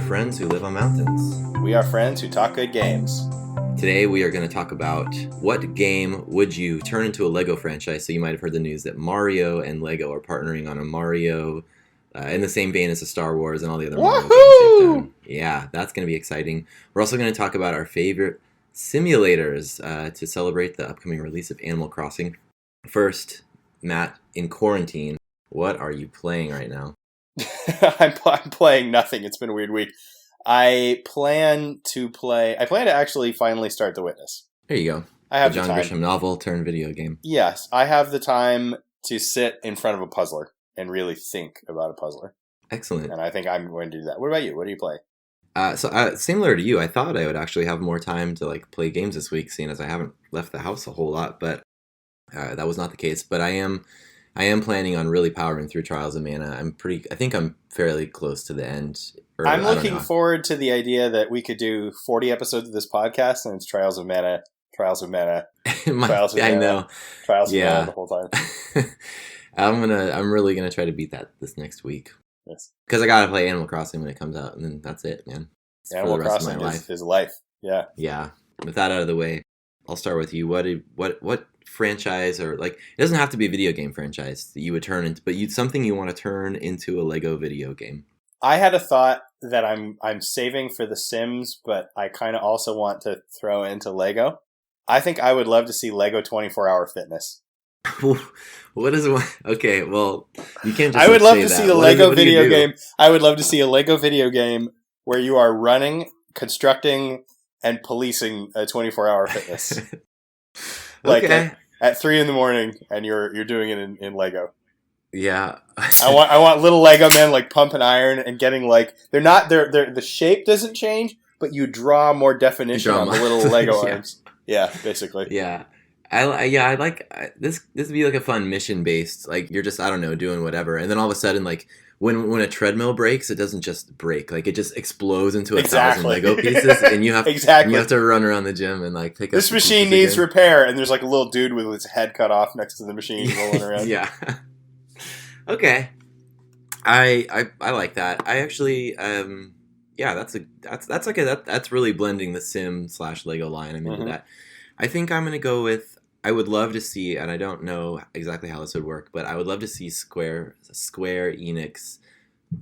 are friends who live on mountains. We are friends who talk good games. Today we are going to talk about what game would you turn into a Lego franchise. So you might have heard the news that Mario and Lego are partnering on a Mario in the same vein as a Star Wars and all the other Mario games they've done. Yeah, that's going to be exciting. We're also going to talk about our favorite simulators to celebrate the upcoming release of Animal Crossing. First, Matt, in quarantine, what are you playing right now? I'm playing nothing. It's been a weird week. I plan to actually finally start The Witness. There you go. I have the John Grisham novel turned video game. Yes, I have the time to sit in front of a puzzler and really think about a puzzler. Excellent. And I think I'm going to do that. What about you? What do you play? Similar to you, I thought I would actually have more time to play games this week, seeing as I haven't left the house a whole lot, but that was not the case. But I am planning on really powering through Trials of Mana. I think I'm fairly close to the end. I'm looking forward to the idea that we could do 40 episodes of this podcast, and it's Trials of Mana, Trials of Mana, Trials of Mana. I know. Trials of Mana the whole time. I'm really gonna try to beat that this next week. Yes. Because I gotta play Animal Crossing when it comes out, and then that's it, man. It's Animal Crossing is life. Yeah. Yeah. With that out of the way, I'll start with you. What franchise, or it doesn't have to be a video game franchise that you would turn into, but something you want to turn into a Lego video game? I had a thought that I'm saving for The Sims, but I kind of also want to throw into Lego. I think I would love to see Lego 24-hour fitness. What is one? Okay, well, you can't just. I would love to see a Lego video game. I would love to see a Lego video game where you are running, constructing, and policing a 24-hour fitness. Okay. At 3 a.m, and you're doing it in Lego. Yeah. I want little Lego men pumping iron and getting they're not the shape doesn't change, but you draw more definition on the little Lego arms. Yeah, basically. Yeah. I like this. This would be a fun mission based. You're just, I don't know, doing whatever, and then all of a sudden, when a treadmill breaks, it doesn't just break. It just explodes into 1,000 Lego pieces, and you have you have to run around the gym and pick up. This machine needs repair, and there's a little dude with his head cut off next to the machine rolling around. Yeah. Okay. I like that. I actually that's really blending the Sim / Lego line. I'm into that. I think I'm gonna go with. I would love to see, and I don't know exactly how this would work, but I would love to see Square Enix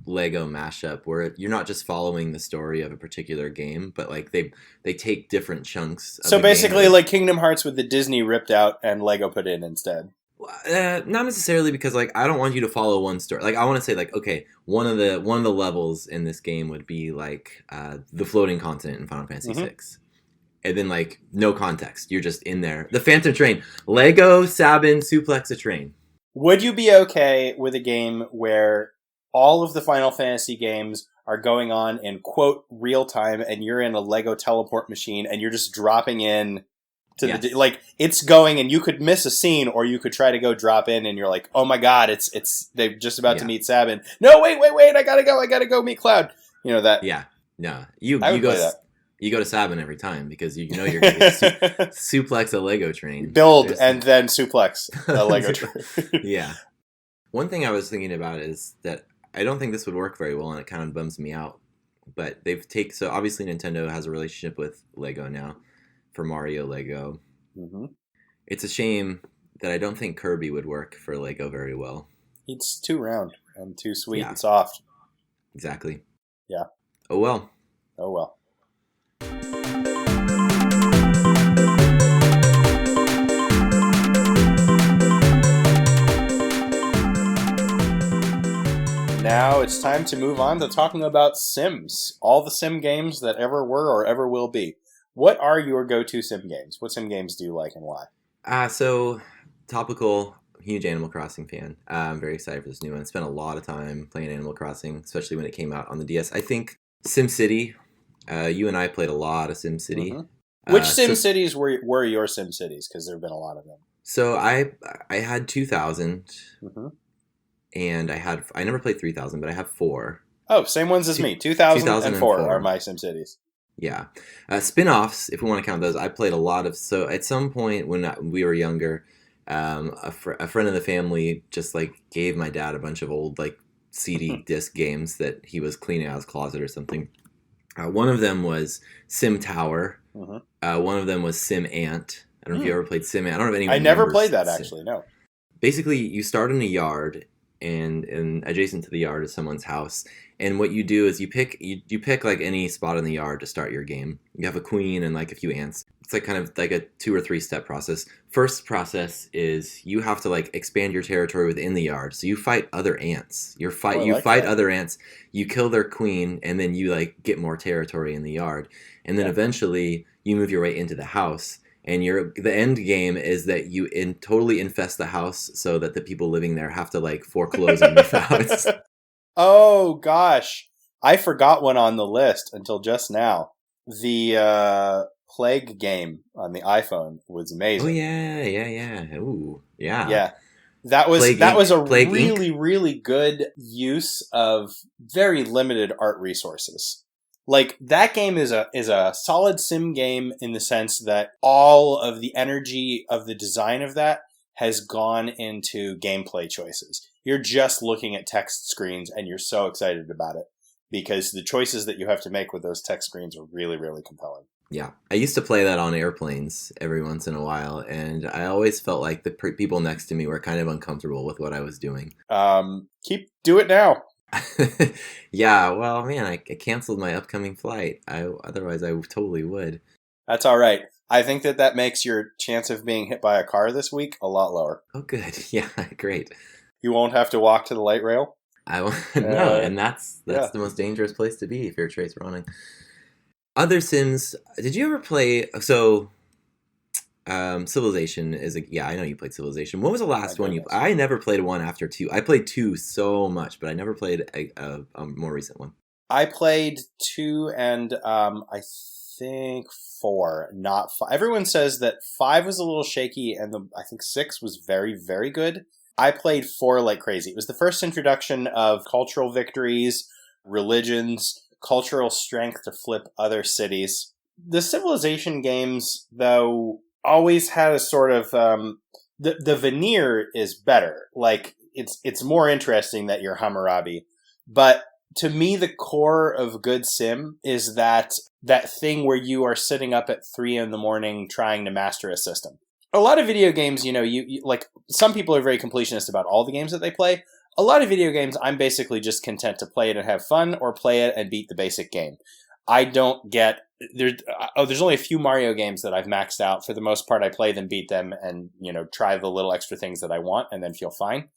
Lego mashup where you're not just following the story of a particular game, but they take different chunks. So basically, like Kingdom Hearts with the Disney ripped out and Lego put in instead. Not necessarily, because I don't want you to follow one story. I want to say okay, one of the levels in this game would be the floating continent in Final Fantasy VI. And then, no context. You're just in there. The Phantom Train. Lego Sabin suplex a train. Would you be okay with a game where all of the Final Fantasy games are going on in, quote, real time, and you're in a Lego teleport machine, and you're just dropping in to the... it's going, and you could miss a scene, or you could try to go drop in, and you're like, oh my god, they're just about to meet Sabin. No, wait, I gotta go meet Cloud. You know that... Yeah. No. You go... That. You go to Sabin every time because you know you're going to suplex a Lego train. Build and then suplex a Lego train. Yeah. One thing I was thinking about is that I don't think this would work very well, and it kind of bums me out. But so obviously Nintendo has a relationship with Lego now for Mario Lego. Mm-hmm. It's a shame that I don't think Kirby would work for Lego very well. It's too round and too sweet and soft. Exactly. Yeah. Oh well. Oh well. Now it's time to move on to talking about Sims. All the Sim games that ever were or ever will be. What are your go-to Sim games? What Sim games do you like and why? So, topical, huge Animal Crossing fan. I'm very excited for this new one. Spent a lot of time playing Animal Crossing, especially when it came out on the DS. I think SimCity. You and I played a lot of SimCity. Mm-hmm. Which SimCities were your SimCities? Because there have been a lot of them. So I had 2000. Mm-hmm. And I never played 3000, but I have 4. Oh, same ones as me. 2004 are my SimCities. Yeah. Spin-offs, if we want to count those, I played a lot of... So at some point when we were younger, a friend of the family just gave my dad a bunch of old CD disc games that he was cleaning out his closet or something. One of them was Sim Tower. Mhm. One of them was Sim Ant. I don't know if you Hmm. ever played Sim Ant. I don't know if I anyone never remembers played that Sim. actually. No. Basically, you start in a yard, and adjacent to the yard is someone's house. And what you do is you pick like any spot in the yard to start your game. You have a queen and like a few ants. It's like kind of like a 2 or 3 step process. First process is you have to like expand your territory within the yard. So you fight other ants. Oh, I You like fight that. other ants. You kill their queen, and then you like get more territory in the yard. And then Yeah. eventually you move your way into the house. And the end game is that you totally infest the house so that the people living there have to like foreclose on your house. Oh gosh, I forgot one on the list until just now. The Plague game on the iPhone was Oh amazing. yeah, yeah, yeah. Ooh, yeah. Yeah, that was Plague that was Inc. a Plague Inc. really good use of very limited art resources. Like that game is a solid sim game in the sense that all of the energy of the design of that has gone into gameplay choices. You're just looking at text screens and you're so excited about it because the choices that you have to make with those text screens are really compelling. Yeah, I used to play that on airplanes every once in a while, and I always felt like the people next to me were kind of uncomfortable with what I was doing. Do it now. Yeah, well, man, I canceled my upcoming flight. Otherwise I totally would. That's all right. I think that makes your chance of being hit by a car this week a lot lower. Oh, good. Yeah, great. You won't have to walk to the light rail. I no, and that's Yeah. the most dangerous place to be if you're trace running. Other Sims, did you ever play? So, Civilization is a yeah. I know you played Civilization. What was the My last one you? goodness. I never played one after 2. I played 2 so much, but I never played a more recent one. I played 2 and I think 4, not 5. Everyone says that 5 was a little shaky and I think 6 was very good. I played 4 like crazy. It was the first introduction of cultural victories, religions, cultural strength to flip other cities. The Civilization games, though, always had a sort of the veneer is better. Like it's more interesting that you're Hammurabi, but to me, the core of good sim is that thing where you are sitting up at 3 in the morning trying to master a system. A lot of video games, you like some people are very completionist about all the games that they play. A lot of video games, I'm basically just content to play it and have fun, or play it and beat the basic game. I don't get there. There's only a few Mario games that I've maxed out. For the most part, I play them, beat them, and try the little extra things that I want, and then feel fine.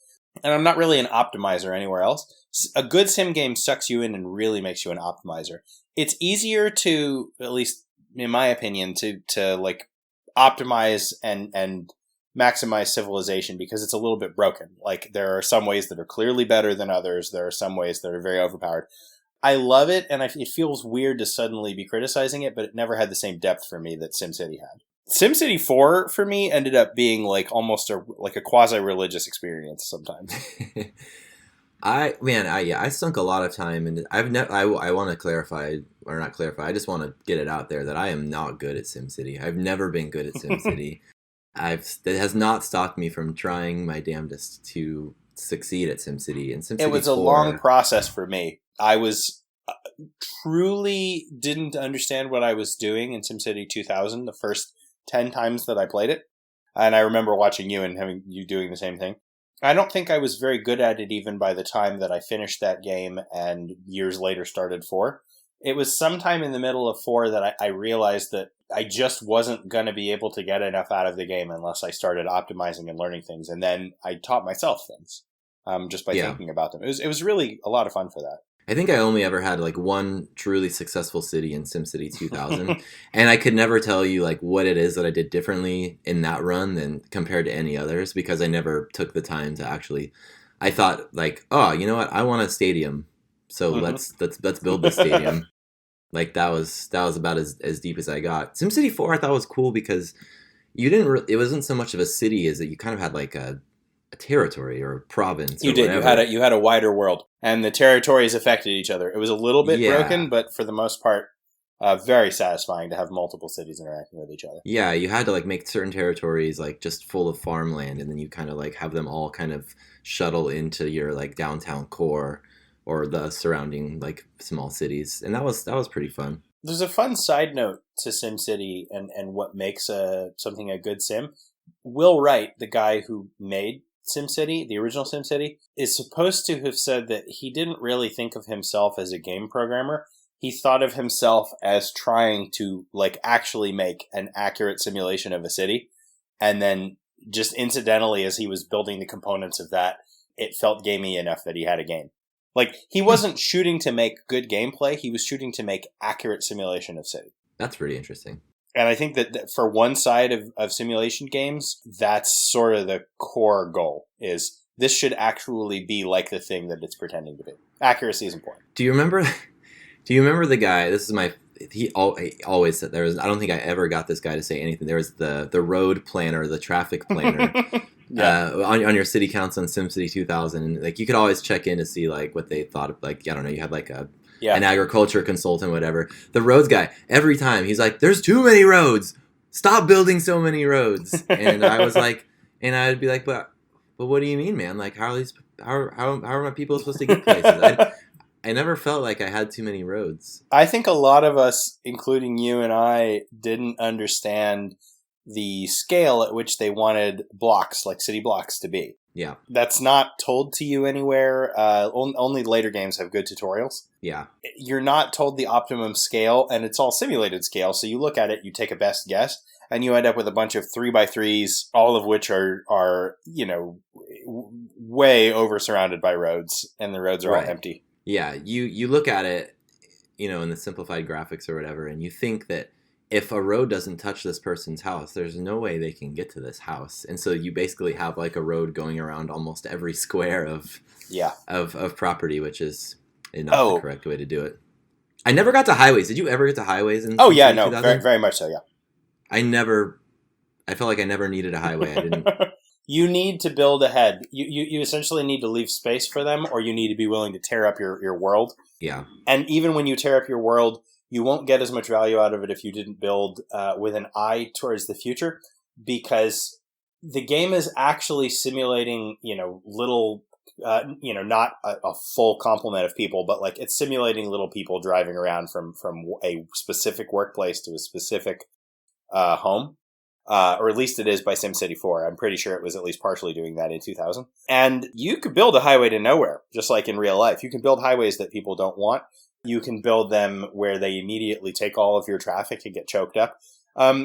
And I'm not really an optimizer anywhere else. A good sim game sucks you in and really makes you an optimizer. It's easier to, at least in my opinion, to like optimize and maximize Civilization because it's a little bit broken. Like there are some ways that are clearly better than others. There are some ways that are very overpowered. I love it, and it feels weird to suddenly be criticizing it, but it never had the same depth for me that SimCity had. SimCity 4 for me ended up being like almost a quasi-religious experience sometimes. I sunk a lot of time, and I've never. I want to clarify or not clarify. I just want to get it out there that I am not good at SimCity. I've never been good at SimCity. That has not stopped me from trying my damnedest to succeed at SimCity. And It SimCity was a 4, long process for me. I was truly didn't understand what I was doing in SimCity 2000 the first 10 times that I played it. And I remember watching you and having you doing the same thing. I don't think I was very good at it even by the time that I finished that game and years later started 4. It was sometime in the middle of 4 that I realized that I just wasn't going to be able to get enough out of the game unless I started optimizing and learning things. And then I taught myself things just by yeah. thinking about them. It was really a lot of fun for that. I think I only ever had like one truly successful city in SimCity 2000, and I could never tell you like what it is that I did differently in that run than compared to any others because I never took the time to actually. I thought like, oh, you know what? I want a stadium, so let's build this stadium. Like that was about as deep as I got. SimCity 4 I thought was cool because you didn't. It wasn't so much of a city as that you kind of had like a territory or a province. You or did. whatever. You had a wider world, and the territories affected each other. It was a little bit Yeah. broken, but for the most part, very satisfying to have multiple cities interacting with each other. Yeah, you had to like make certain territories like just full of farmland, and then you kind of like have them all kind of shuttle into your like downtown core. or the surrounding like small cities, and that was pretty fun. There's a fun side note to SimCity and what makes something a good sim. Will Wright, the guy who made SimCity, the original SimCity, is supposed to have said that he didn't really think of himself as a game programmer. He thought of himself as trying to like actually make an accurate simulation of a city. And then just incidentally, as he was building the components of that, it felt gamey enough that he had a game. Like, he wasn't shooting to make good gameplay. He was shooting to make accurate simulation of city. That's pretty interesting. And I think that for one side of simulation games, that's sort of the core goal, is this should actually be like the thing that it's pretending to be. Accuracy is important. Do you remember the guy? This is my. He always said there was. I don't think I ever got this guy to say anything. There was the road planner, the traffic planner, on your city council in SimCity 2000, and like you could always check in to see like what they thought of. Like I don't know, you had like an agriculture consultant, whatever. The roads guy, every time he's like, "There's too many roads. Stop building so many roads." And I was like, and I'd be like, but what do you mean, man? Like how are my people supposed to get places? I never felt like I had too many roads. I think a lot of us, including you and I, didn't understand the scale at which they wanted blocks, like city blocks, to be. Yeah. That's not told to you anywhere. Only later games have good tutorials. Yeah. You're not told the optimum scale, and it's all simulated scale. So you look at it, you take a best guess, and you end up with a bunch of 3x3s, all of which are way over surrounded by roads, and the roads are all empty. Yeah, you look at it, in the simplified graphics or whatever, and you think that if a road doesn't touch this person's house, there's no way they can get to this house. And so you basically have like a road going around almost every square of property, which is not the correct way to do it. I never got to highways. Did you ever get to highways? Oh, yeah, no, very, very much so, yeah. I felt like I never needed a highway. I didn't. You need to build ahead. You essentially need to leave space for them, or you need to be willing to tear up your world. Yeah. And even when you tear up your world, you won't get as much value out of it if you didn't build with an eye towards the future, because the game is actually simulating, little, not a full complement of people, but like it's simulating little people driving around from a specific workplace to a specific home. Or at least it is by SimCity 4. I'm pretty sure it was at least partially doing that in 2000. And you could build a highway to nowhere, just like in real life. You can build highways that people don't want. You can build them where they immediately take all of your traffic and get choked up.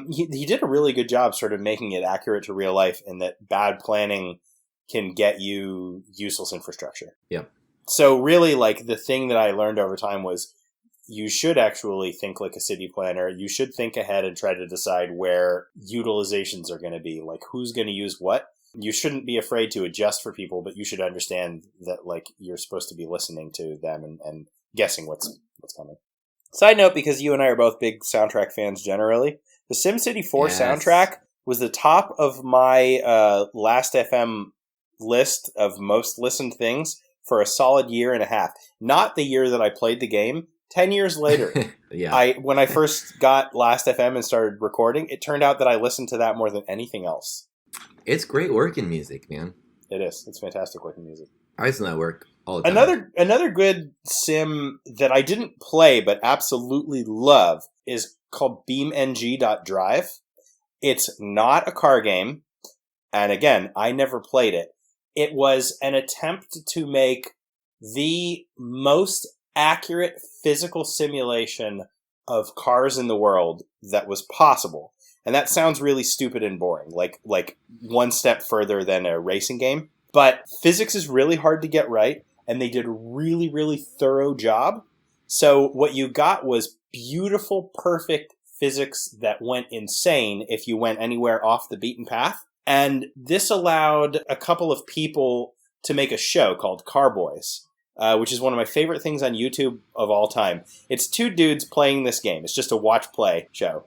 He did a really good job sort of making it accurate to real life, in that bad planning can get you useless infrastructure. Yep. So really, like, the thing that I learned over time was, you should actually think like a city planner. You should think ahead and try to decide where utilizations are going to be, like who's going to use what. You shouldn't be afraid to adjust for people, but you should understand that like you're supposed to be listening to them and guessing what's coming. Side note, because you and I are both big soundtrack fans generally, the SimCity 4 soundtrack was the top of my Last FM list of most listened things for a solid year and a half. Not the year that I played the game. 10 years later, when I first got Last.fm and started recording, it turned out that I listened to that more than anything else. It's great working music, man. It is. It's fantastic working music. I listen to that work all the time. Another good sim that I didn't play but absolutely love is called BeamNG.Drive. It's not a car game, and again, I never played it. It was an attempt to make the most accurate physical simulation of cars in the world that was possible. And that sounds really stupid and boring, like one step further than a racing game. But physics is really hard to get right, and they did a really, really thorough job. So what you got was beautiful, perfect physics that went insane if you went anywhere off the beaten path. And this allowed a couple of people to make a show called Carboys, which is one of my favorite things on YouTube of all time. It's two dudes playing this game. It's just a watch-play show.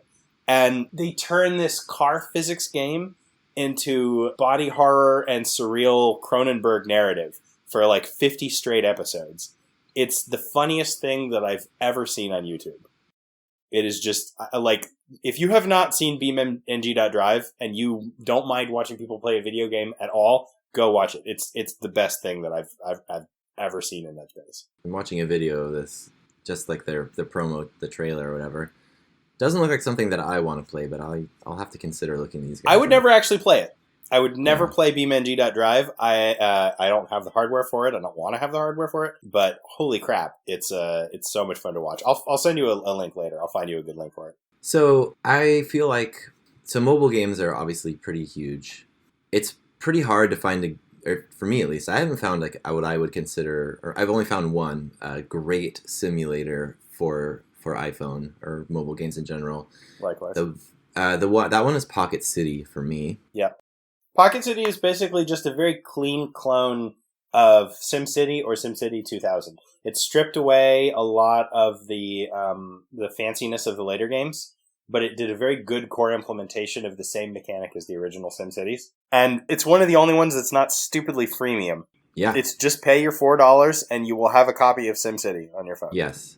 And they turn this car physics game into body horror and surreal Cronenberg narrative for like 50 straight episodes. It's the funniest thing that I've ever seen on YouTube. It is just, like, if you have not seen BeamNG.Drive and you don't mind watching people play a video game at all, go watch it. It's the best thing that I've ever seen in that space. I'm watching a video of this, just like the promo, the trailer or whatever. Doesn't look like something that I want to play, but I'll have to consider looking these guys I would up. never actually play it. I would never Yeah. play BeamNG.Drive. I don't have the hardware for it. I don't want to have the hardware for it. But holy crap, it's so much fun to watch. I'll send you a link later. I'll find you a good link for it. So I feel like mobile games are obviously pretty huge. It's pretty hard to find or for me at least, I haven't found like what I would consider, or I've only found one great simulator for iPhone or mobile games in general. Likewise. The one that one is Pocket City for me. Yeah. Pocket City is basically just a very clean clone of SimCity or SimCity 2000. It stripped away a lot of the fanciness of the later games, but it did a very good core implementation of the same mechanic as the original SimCities. And it's one of the only ones that's not stupidly freemium. Yeah. It's just pay your $4 and you will have a copy of SimCity on your phone. Yes.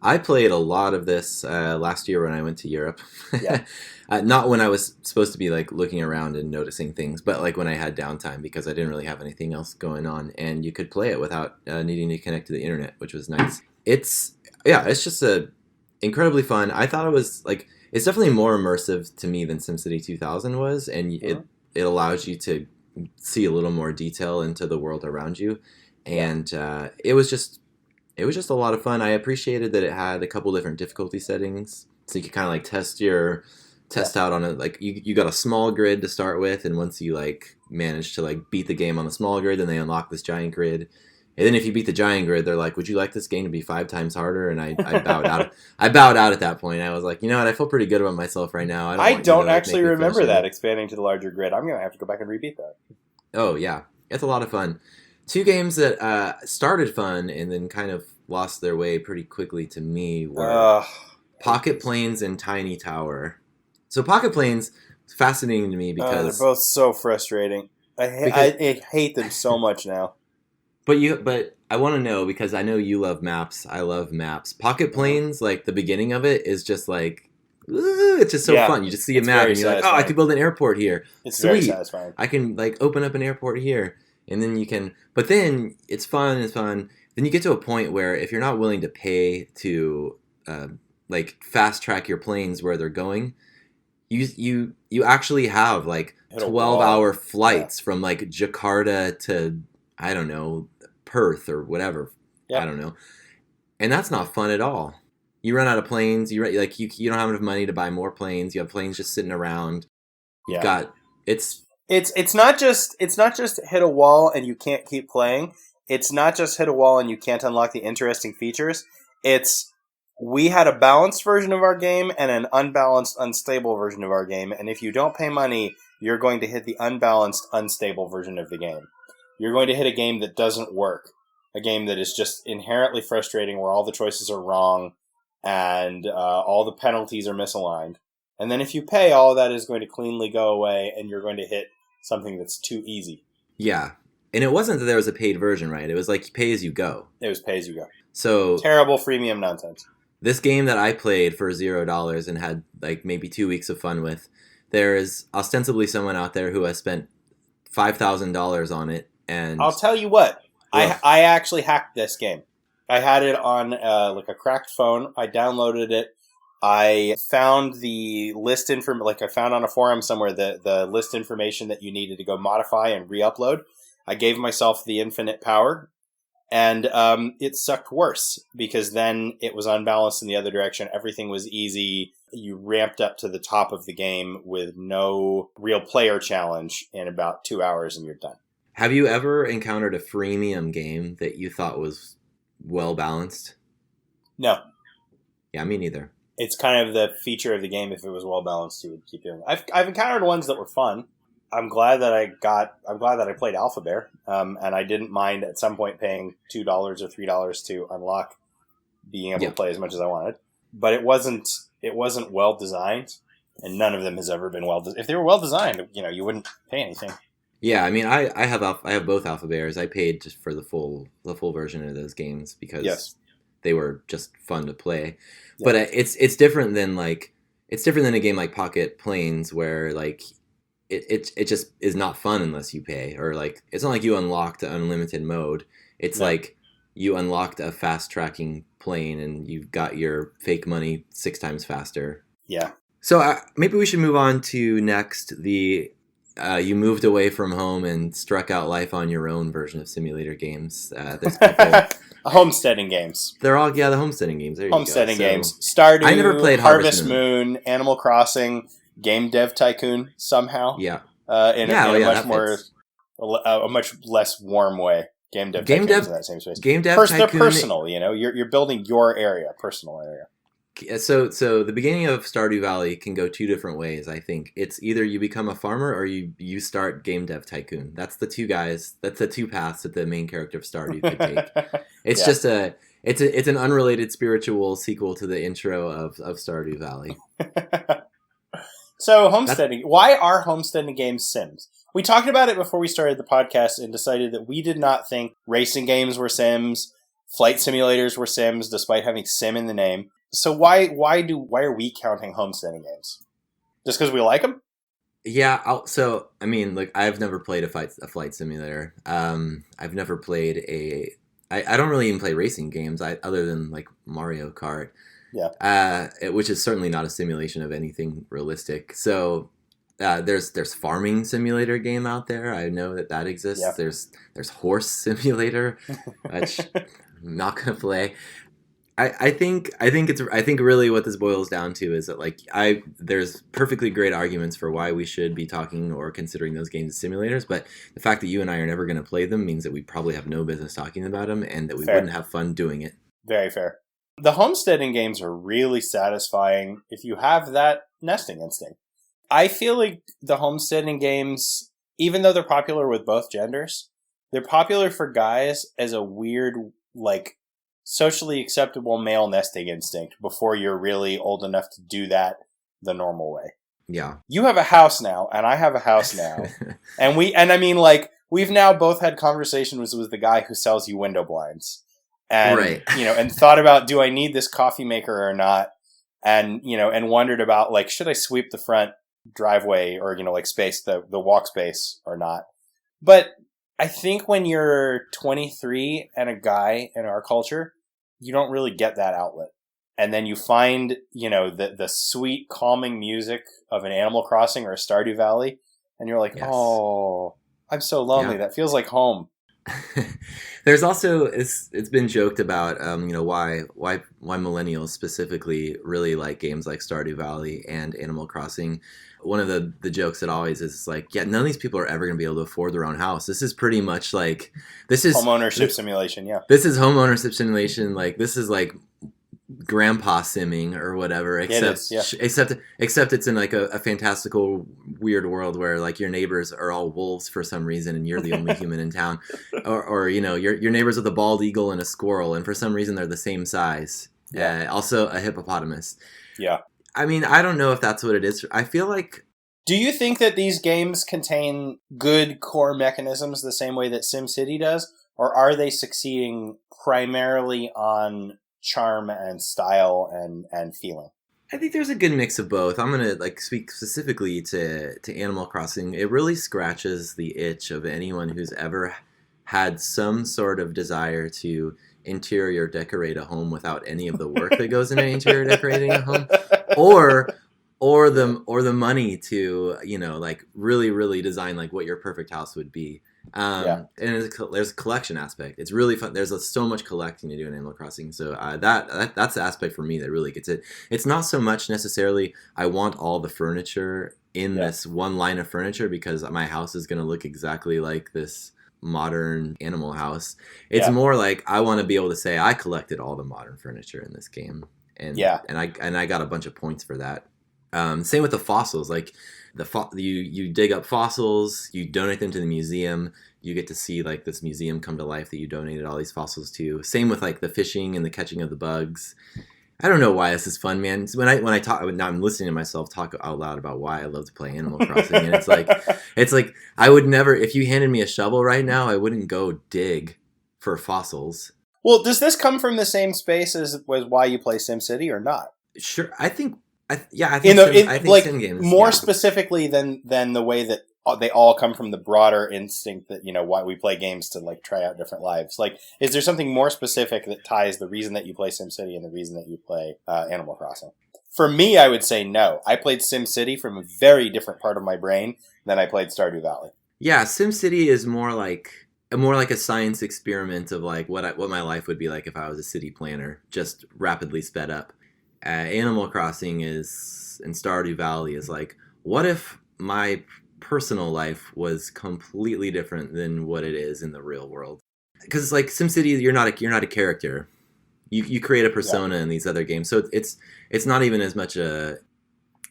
I played a lot of this last year when I went to Europe. Yeah. Not when I was supposed to be like looking around and noticing things, but like when I had downtime because I didn't really have anything else going on, and you could play it without needing to connect to the internet, which was nice. It's just incredibly fun. I thought it was like, it's definitely more immersive to me than SimCity 2000 was, and it allows you to see a little more detail into the world around you, and it was just a lot of fun. I appreciated that it had a couple different difficulty settings, so you could kind of like test out on it. Like you got a small grid to start with, and once you like manage to like beat the game on the small grid, then they unlock this giant grid. And then if you beat the giant grid, they're like, "Would you like this game to be 5 times harder?" And I bowed out. I bowed out at that point. I was like, you know what? I feel pretty good about myself right now. I don't actually remember that expanding to the larger grid. I'm gonna have to go back and repeat that. Oh yeah, it's a lot of fun. 2 games that started fun and then kind of lost their way pretty quickly to me were Pocket Planes and Tiny Tower. So Pocket Planes is fascinating to me because they're both so frustrating. I hate them so much now. But I want to know, because I know you love maps. I love maps. Pocket Planes, like the beginning of it is just like, it's just so fun. You just see a map and you're like, oh, I could build an airport here. It's sweet. Very satisfying. I can like open up an airport here, and then you can. But then it's fun. Then you get to a point where if you're not willing to pay to like fast track your planes where they're going, you actually have like 12-hour flights from like Jakarta to, I don't know, Perth or whatever. Yep. I don't know. And that's not fun at all. You run out of planes. You don't have enough money to buy more planes. You have planes just sitting around. You've got it's not just hit a wall and you can't keep playing. It's not just hit a wall and you can't unlock the interesting features. We had a balanced version of our game and an unbalanced, unstable version of our game. And if you don't pay money, you're going to hit the unbalanced, unstable version of the game. You're going to hit a game that doesn't work. A game that is just inherently frustrating, where all the choices are wrong and all the penalties are misaligned. And then if you pay, all of that is going to cleanly go away and you're going to hit something that's too easy. Yeah. And it wasn't that there was a paid version, right? It was like pay as you go. It was pay as you go. So terrible freemium nonsense. This game that I played for $0 and had like maybe 2 weeks of fun with, there is ostensibly someone out there who has spent $5,000 on it. And I'll tell you what, I actually hacked this game. I had it on like a cracked phone. I downloaded it. I found the list I found on a forum somewhere the list information that you needed to go modify and re-upload. I gave myself the infinite power. And it sucked worse because then it was unbalanced in the other direction. Everything was easy. You ramped up to the top of the game with no real player challenge in about 2 hours and you're done. Have you ever encountered a freemium game that you thought was well balanced? No. Yeah, me neither. It's kind of the feature of the game. If it was well balanced, you would keep doing it. I've encountered ones that were fun. I'm glad that I played Alpha Bear, and I didn't mind at some point paying $2 or $3 to unlock being able to play as much as I wanted. But it wasn't well designed, and none of them has ever been well designed. If they were well designed, you wouldn't pay anything. Yeah, I mean, I have both Alpha Bears. I paid just for the full version of those games because they were just fun to play. Yeah. But it's different than a game like Pocket Planes where like it just is not fun unless you pay. Or like, it's not like you unlocked the unlimited mode. It's Yeah. like you unlocked a fast tracking plane and you've got your fake money 6 times faster. Yeah. So maybe we should move on to next the you moved away from home and struck out life on your own version of simulator games. There's a couple. Homesteading games. They're all the homesteading games. There you Homesteading go. games. Stardew, I never played Harvest Moon, Animal Crossing, Game Dev Tycoon somehow. Yeah. In a much less warm way. Game Dev Tycoon is in that same space. Game Dev Tycoon. They're personal, you're building your area, personal area. So the beginning of Stardew Valley can go 2 different ways, I think. It's either you become a farmer or you start Game Dev Tycoon. That's the 2 guys. That's the 2 paths that the main character of Stardew could take. It's just it's an unrelated spiritual sequel to the intro of Stardew Valley. So homesteading. Why are homesteading games Sims? We talked about it before we started the podcast and decided that we did not think racing games were Sims, flight simulators were Sims, despite having Sim in the name. So why are we counting homesteading games? Just because we like them? Yeah. I've never played a flight simulator. I've never played I don't really even play racing games other than like Mario Kart. Yeah. Which is certainly not a simulation of anything realistic. So there's farming simulator game out there. I know that exists. Yeah. There's horse simulator, which I'm not gonna play. I think really what this boils down to is that there's perfectly great arguments for why we should be talking or considering those games as simulators, but the fact that you and I are never going to play them means that we probably have no business talking about them and that we wouldn't have fun doing it. Very fair. The homesteading games are really satisfying if you have that nesting instinct. I feel like the homesteading games, even though they're popular with both genders, they're popular for guys as a weird, socially acceptable male nesting instinct before you're really old enough to do that the normal way. Yeah. You have a house now, and I have a house now. We've now both had conversations with the guy who sells you window blinds. And, right. And thought about, do I need this coffee maker or not? And, and wondered about, should I sweep the front driveway or, space, the walk space or not? But I think when you're 23 and a guy in our culture, you don't really get that outlet. And then you find, the sweet, calming music of an Animal Crossing or a Stardew Valley. And you're like, yes. Oh, I'm so lonely. Yeah. That feels like home. There's also, it's been joked about, why millennials specifically really like games like Stardew Valley and Animal Crossing. One of the jokes that always is none of these people are ever going to be able to afford their own house. This is pretty much this is homeownership simulation. Yeah, this is homeownership simulation. This is grandpa simming or whatever. Except it's in a fantastical weird world where your neighbors are all wolves for some reason and you're the only human in town, or your neighbors with a bald eagle and a squirrel and for some reason they're the same size. Yeah. Also a hippopotamus. Yeah. I mean, I don't know if that's what it is. I feel like... Do you think that these games contain good core mechanisms the same way that SimCity does? Or are they succeeding primarily on charm and style and feeling? I think there's a good mix of both. I'm going to speak specifically to Animal Crossing. It really scratches the itch of anyone who's ever had some sort of desire to interior decorate a home without any of the work that goes into interior decorating a home, or the money to really really design what your perfect house would be. And there's a collection aspect. It's really fun. There's so much collecting to do in Animal Crossing. So that's the aspect for me that really gets it. It's not so much necessarily I want all the furniture in this one line of furniture because my house is going to look exactly like this modern animal house. It's more I want to be able to say I collected all the modern furniture in this game, and I got a bunch of points for that. Same with the fossils. You dig up fossils, you donate them to the museum, you get to see this museum come to life that you donated all these fossils to. Same with the fishing and the catching of the bugs. I don't know why this is fun, man. When I talk, now I'm listening to myself talk out loud about why I love to play Animal Crossing, and it's I would never, if you handed me a shovel right now, I wouldn't go dig for fossils. Well, does this come from the same space as was why you play SimCity or not? Sure, I think I think sim games more specifically than the way that they all come from the broader instinct that, you know, why we play games to like try out different lives. Like, is there something more specific that ties the reason that you play SimCity and the reason that you play Animal Crossing? For me, I would say no. I played SimCity from a very different part of my brain than I played Stardew Valley. Yeah, SimCity is more like a science experiment of like what my life would be like if I was a city planner, just rapidly sped up. Animal Crossing and Stardew Valley is like, what if my personal life was completely different than what it is in the real world? Because like SimCity, you're not a character. You create a persona in these other games, so it's not even as much a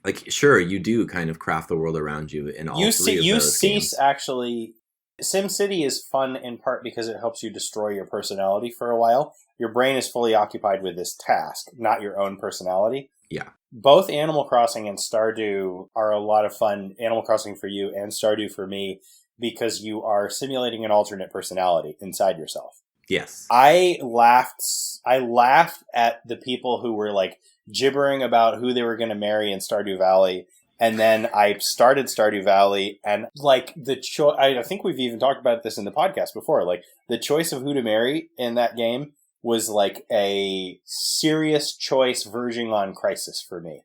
like. Sure, you do kind of craft the world around you in all three of those games. Actually, SimCity is fun in part because it helps you destroy your personality for a while. Your brain is fully occupied with this task, not your own personality. Yeah. Both Animal Crossing and Stardew are a lot of fun. Animal Crossing for you and Stardew for me, because you are simulating an alternate personality inside yourself. Yes. I laughed at the people who were like gibbering about who they were going to marry in Stardew Valley. And then I started Stardew Valley, and like I think we've even talked about this in the podcast before. Like the choice of who to marry in that game was like a serious choice verging on crisis for me.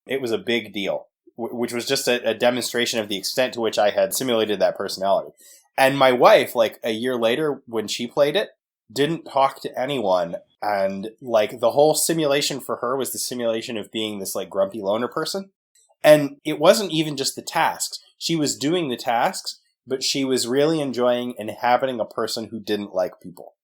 It was a big deal, which was just a demonstration of the extent to which I had simulated that personality. And my wife, like a year later, when she played it, didn't talk to anyone. And like the whole simulation for her was the simulation of being this like grumpy loner person. And it wasn't even just the tasks. She was doing the tasks, but she was really enjoying inhabiting a person who didn't like people.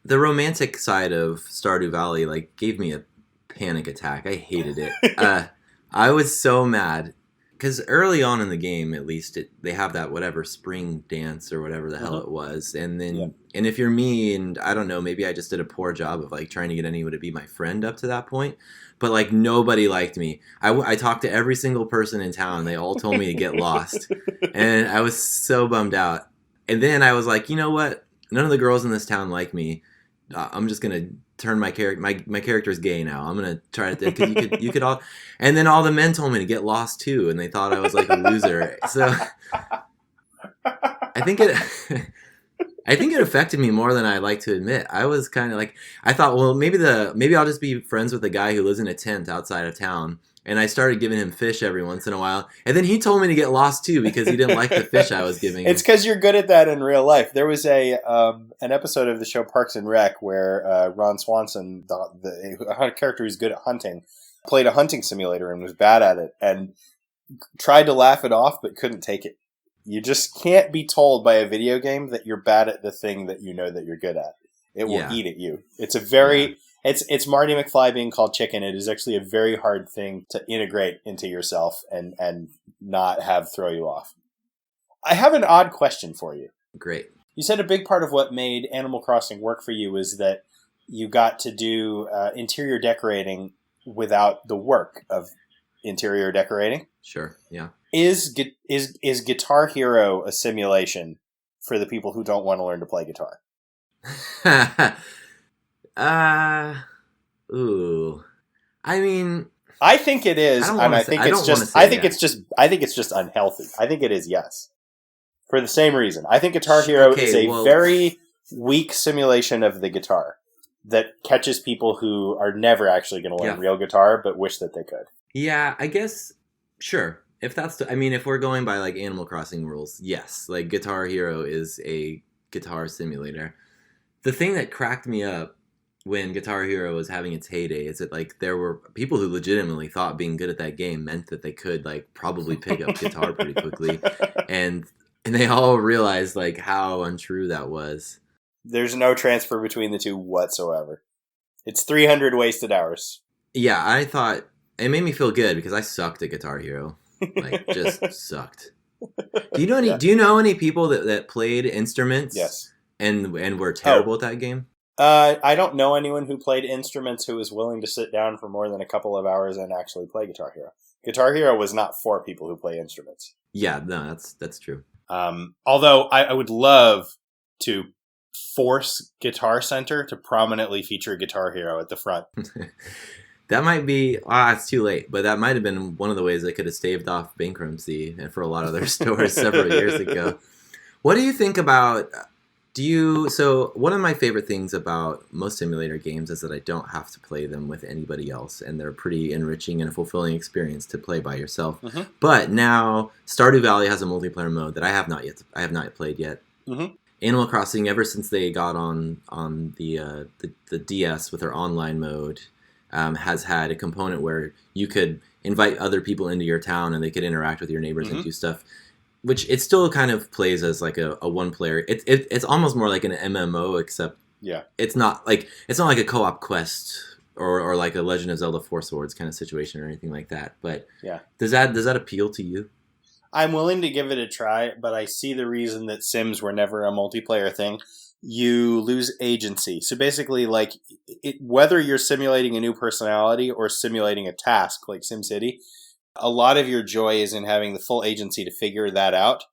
The romantic side of Stardew Valley like gave me a panic attack. I hated it. I was so mad because early on in the game, at least, they have that whatever spring dance or whatever the hell it was, and then and if you're me, and I don't know, maybe I just did a poor job of like trying to get anyone to be my friend up to that point, but like nobody liked me. I talked to every single person in town. They all told me to get lost, and I was so bummed out. And then I was like, you know what? None of the girls in this town like me. I'm just gonna turn my character. My character is gay now. I'm gonna try to because you could all. And then all the men told me to get lost too, and they thought I was like a loser. So I think it affected me more than I like to admit. I was kind of like, I thought, well, maybe I'll just be friends with the guy who lives in a tent outside of town. And I started giving him fish every once in a while. And then he told me to get lost too because he didn't like the fish I was giving him. It's because you're good at that in real life. There was an episode of the show Parks and Rec where Ron Swanson, a character who's good at hunting, played a hunting simulator and was bad at it and tried to laugh it off but couldn't take it. You just can't be told by a video game that you're bad at the thing that you know that you're good at. It will eat at you. It's a very... It's Marty McFly being called chicken. It is actually a very hard thing to integrate into yourself and not have throw you off. I have an odd question for you. Great. You said a big part of what made Animal Crossing work for you was that you got to do interior decorating without the work of interior decorating. Sure, yeah. Is Guitar Hero a simulation for the people who don't want to learn to play guitar? Ooh. I mean, I think it is, and I think it's just unhealthy. I think it is, yes. For the same reason. I think Guitar Hero is a very weak simulation of the guitar that catches people who are never actually going to learn real guitar but wish that they could. Yeah, I guess sure. If we're going by like Animal Crossing rules, yes. Like Guitar Hero is a guitar simulator. The thing that cracked me up when Guitar Hero was having its heyday is that like there were people who legitimately thought being good at that game meant that they could like probably pick up guitar pretty quickly, and they all realized like how untrue that was. There's no transfer between the two whatsoever. It's 300 wasted hours. Yeah, I thought it made me feel good because I sucked at Guitar Hero, like just sucked. Do you know any people that played instruments? Yes, and were terrible at that game? I don't know anyone who played instruments who was willing to sit down for more than a couple of hours and actually play Guitar Hero. Guitar Hero was not for people who play instruments. Yeah, no, that's true. Although I would love to force Guitar Center to prominently feature Guitar Hero at the front. That might be, it's too late, but that might have been one of the ways they could have staved off bankruptcy for a lot of their stores several years ago. What do you think about, so one of my favorite things about most simulator games is that I don't have to play them with anybody else, and they're pretty enriching and a fulfilling experience to play by yourself. Mm-hmm. But now, Stardew Valley has a multiplayer mode that I have not played yet. Mm-hmm. Animal Crossing, ever since they got on the DS with their online mode, has had a component where you could invite other people into your town and they could interact with your neighbors and do stuff, which it still kind of plays as like a one player. It's almost more like an MMO, except it's not like a co-op quest or like a Legend of Zelda Four Swords kind of situation or anything like that. But does that appeal to you? I'm willing to give it a try, but I see the reason that Sims were never a multiplayer thing. You lose agency. So basically, like, whether you're simulating a new personality or simulating a task like SimCity, a lot of your joy is in having the full agency to figure that out.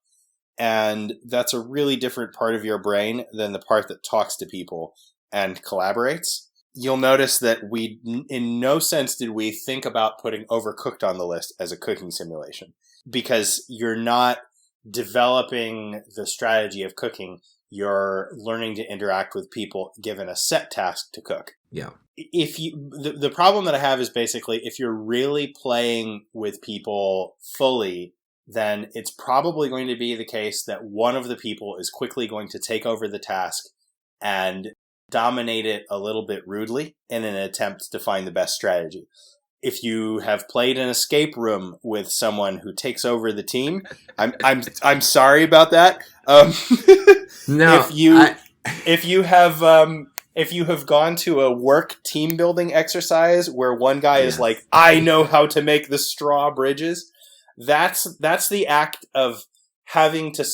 And that's a really different part of your brain than the part that talks to people and collaborates. You'll notice that we, in no sense did we think about putting Overcooked on the list as a cooking simulation, because you're not developing the strategy of cooking. You're learning to interact with people given a set task to cook. Yeah. If you, the problem that I have is basically if you're really playing with people fully, then it's probably going to be the case that one of the people is quickly going to take over the task and dominate it a little bit rudely in an attempt to find the best strategy. If you have played an escape room with someone who takes over the team, I'm sorry about that. No, if you have gone to a work team building exercise where one guy is like, I know how to make the straw bridges, that's the act of having to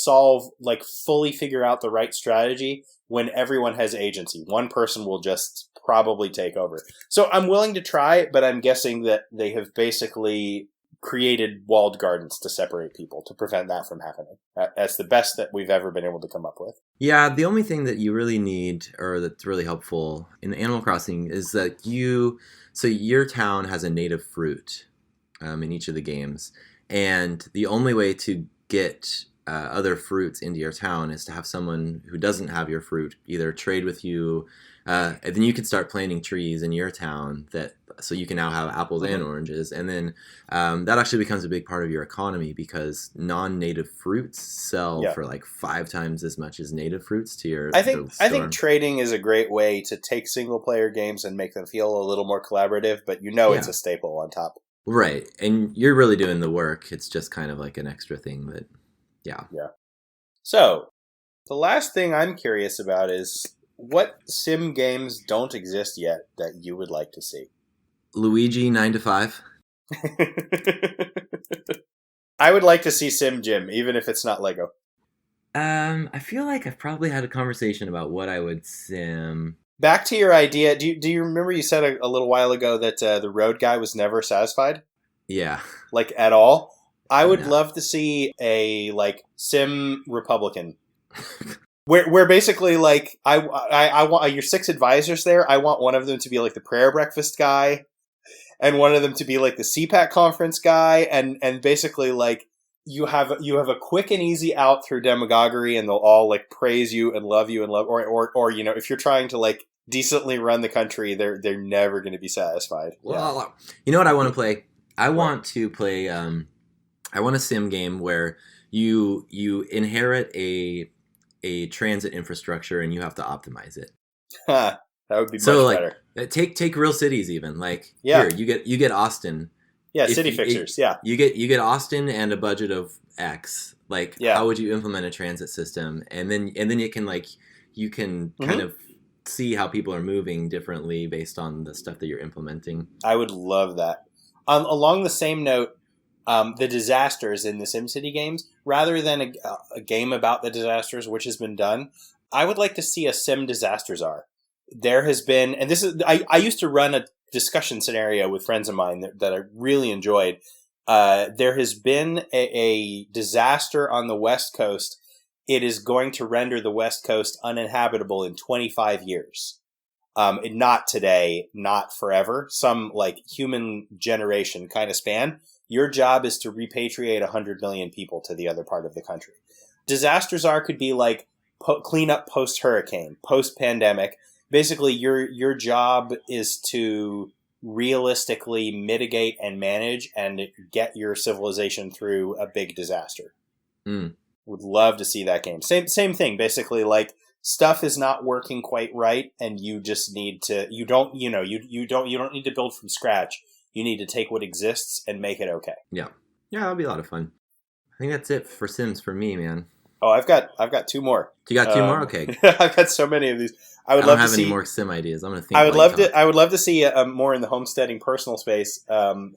fully figure out the right strategy when everyone has agency. One person will just probably take over. So I'm willing to try, but I'm guessing that they have basically created walled gardens to separate people to prevent that from happening. That's the best that we've ever been able to come up with. Yeah, the only thing that you really need, or that's really helpful in Animal Crossing, is that your town has a native fruit in each of the games, and the only way to get other fruits into your town is to have someone who doesn't have your fruit either trade with you, and then you can start planting trees in your town so you can now have apples and oranges, and then that actually becomes a big part of your economy because non-native fruits sell for like 5 times as much as native fruits to your. I think trading is a great way to take single player games and make them feel a little more collaborative, but it's a staple on top. Right, and you're really doing the work. It's just kind of like an extra thing that, yeah. So, the last thing I'm curious about is what sim games don't exist yet that you would like to see? Luigi 9 to 5. I would like to see Sim Gym, even if it's not Lego. I feel like I've probably had a conversation about what I would sim. Back to your idea. Do you remember you said a little while ago that the road guy was never satisfied? Yeah. Like, at all? I would love to see a, Sim Republican. Where basically, I want your 6 advisors there. I want one of them to be, the prayer breakfast guy, and one of them to be, the CPAC conference guy, and basically, you have a quick and easy out through demagoguery, and they'll all, praise you and love you, or if you're trying to, decently run the country, they're never going to be satisfied. Well, you know what I want to play? I want to play, I want a sim game where you inherit a transit infrastructure and you have to optimize it. That would be much better. Take real cities even. Here, you get Austin. Yeah, city fixers. You get Austin and a budget of X. How would you implement a transit system? And then you can kind of see how people are moving differently based on the stuff that you're implementing. I would love that. Along the same note, the disasters in the SimCity games, rather than a game about the disasters, which has been done, I would like to see a Sim Disasters Czar. There has been, and this is, I used to run a discussion scenario with friends of mine that I really enjoyed. There has been a disaster on the West Coast. It is going to render the West Coast uninhabitable in 25 years. Not today, not forever, some like human generation kind of span. Your job is to repatriate 100 million people to the other part of the country. Disasters could be like clean up post-hurricane, post-pandemic. Basically, your job is to realistically mitigate and manage and get your civilization through a big disaster. Would love to see that game. Same thing, basically, like stuff is not working quite right, and you just need to. You don't need to build from scratch. You need to take what exists and make it okay. Yeah, that'll be a lot of fun. I think that's it for Sims for me, man. Oh, I've got 2 more. You got 2 more? Okay. I've got so many of these. I don't have any more Sim ideas. I'm gonna think. I would love to see more in the homesteading personal space.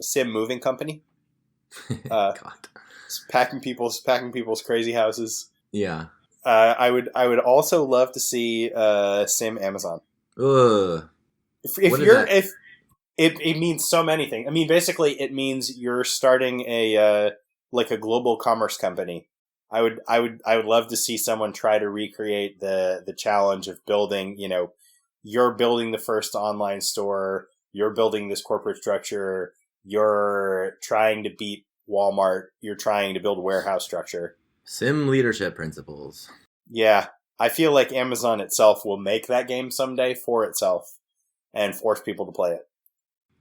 Sim moving company. God. Packing people's crazy houses. Yeah. I would also love to see Sim Amazon. Ugh. If it means so many things. I mean, basically, it means you're starting a global commerce company. I would love to see someone try to recreate the challenge of building. You're building the first online store. You're building this corporate structure. You're trying to beat Walmart. You're trying to build a warehouse structure. Sim leadership principles. Yeah, I feel like Amazon itself will make that game someday for itself and force people to play it.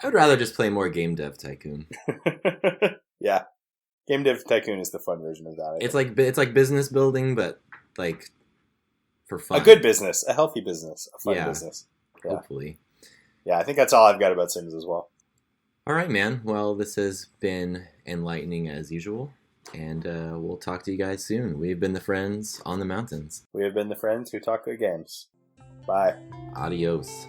I would rather just play more Game Dev Tycoon. Yeah. Game Dev Tycoon is the fun version of that. It's like business building, but like for fun. A good business, a healthy business, a fun business. Yeah. Hopefully. Yeah, I think that's all I've got about Sims as well. All right, man. Well, this has been enlightening as usual, and we'll talk to you guys soon. We've been the friends on the mountains. We have been the friends who talk good games. Bye. Adios.